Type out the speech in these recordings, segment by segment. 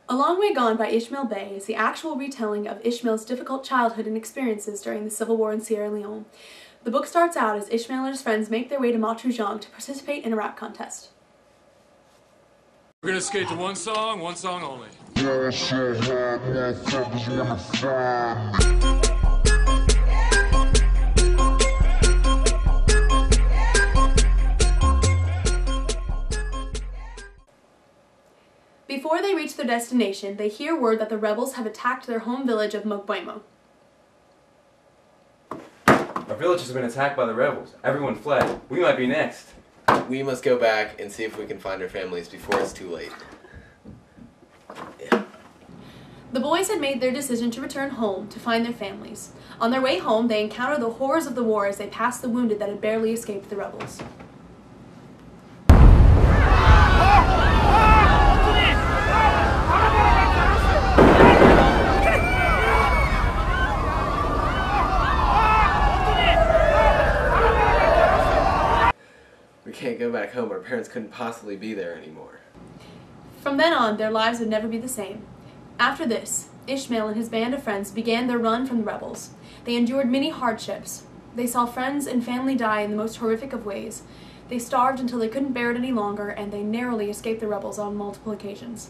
A Long Way Gone by Ishmael Beah is the actual retelling of Ishmael's difficult childhood and experiences during the Civil War in Sierra Leone. The book starts out as Ishmael and his friends make their way to Matrujan to participate in a rap contest. We're gonna skate to one song only. Before they reach their destination, they hear word that the rebels have attacked their home village of Mogwemo. Our village has been attacked by the rebels. Everyone fled. We might be next. We must go back and see if we can find our families before it's too late. Yeah. The boys had made their decision to return home to find their families. On their way home, they encounter the horrors of the war as they pass the wounded that had barely escaped the rebels. We can't go back home. Our parents couldn't possibly be there anymore. From then on, their lives would never be the same. After this, Ishmael and his band of friends began their run from the rebels. They endured many hardships. They saw friends and family die in the most horrific of ways. They starved until they couldn't bear it any longer, and they narrowly escaped the rebels on multiple occasions.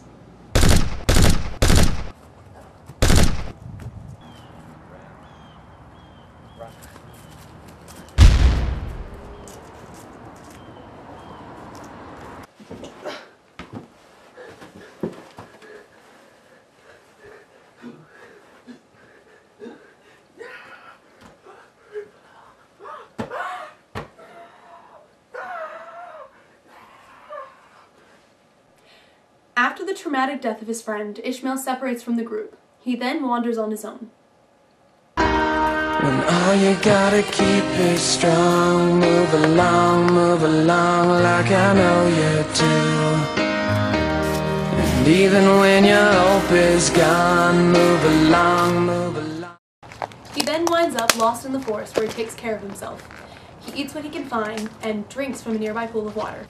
After the traumatic death of his friend, Ishmael separates from the group. He then wanders on his own. When all you gotta keep is strong, move along like I know you do. And even when your hope is gone, move along. He then winds up lost in the forest where he takes care of himself. He eats what he can find and drinks from a nearby pool of water.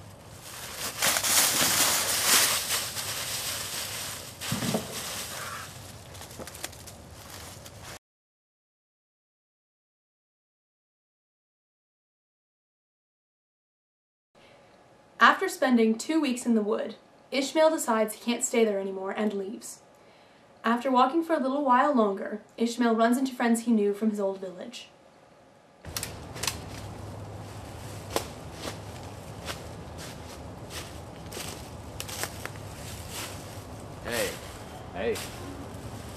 After spending 2 weeks in the wood, Ishmael decides he can't stay there anymore and leaves. After walking for a little while longer, Ishmael runs into friends he knew from his old village. Hey,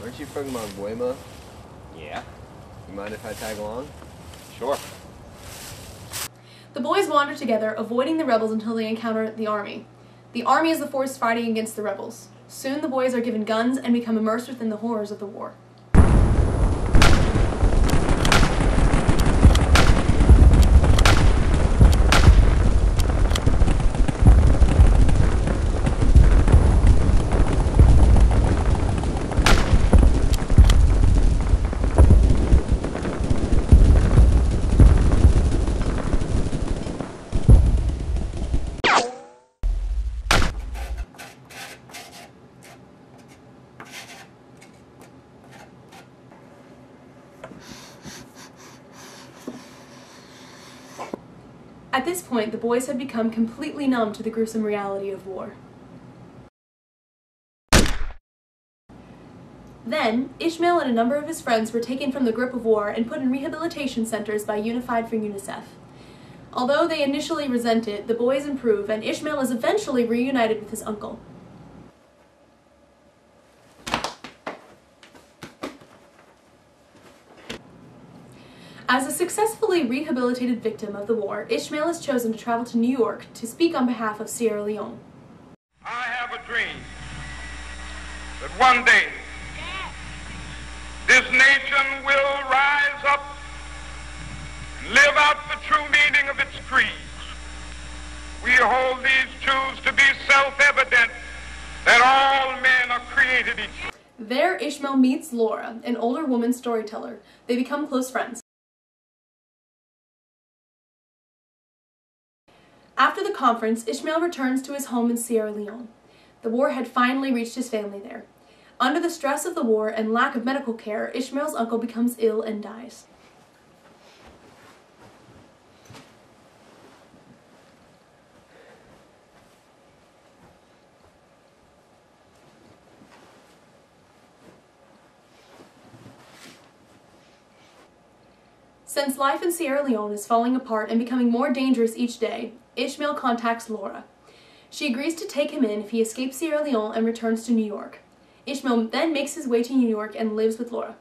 aren't you from Mogwemo? Yeah? You mind if I tag along? Sure. The boys wander together, avoiding the rebels until they encounter the army. The army is the force fighting against the rebels. Soon the boys are given guns and become immersed within the horrors of the war. At this point, the boys had become completely numb to the gruesome reality of war. Then, Ishmael and a number of his friends were taken from the grip of war and put in rehabilitation centers by Unified for UNICEF. Although they initially resent it, the boys improve, and Ishmael is eventually reunited with his uncle. As a successfully rehabilitated victim of the war, Ishmael is chosen to travel to New York to speak on behalf of Sierra Leone. I have a dream that one day this nation will rise up and live out the true meaning of its creeds. We hold these truths to be self-evident, that all men are created equal. There, Ishmael meets Laura, an older woman storyteller. They become close friends. After the conference, Ishmael returns to his home in Sierra Leone. The war had finally reached his family there. Under the stress of the war and lack of medical care, Ishmael's uncle becomes ill and dies. Since life in Sierra Leone is falling apart and becoming more dangerous each day, Ishmael contacts Laura. She agrees to take him in if he escapes Sierra Leone and returns to New York. Ishmael then makes his way to New York and lives with Laura.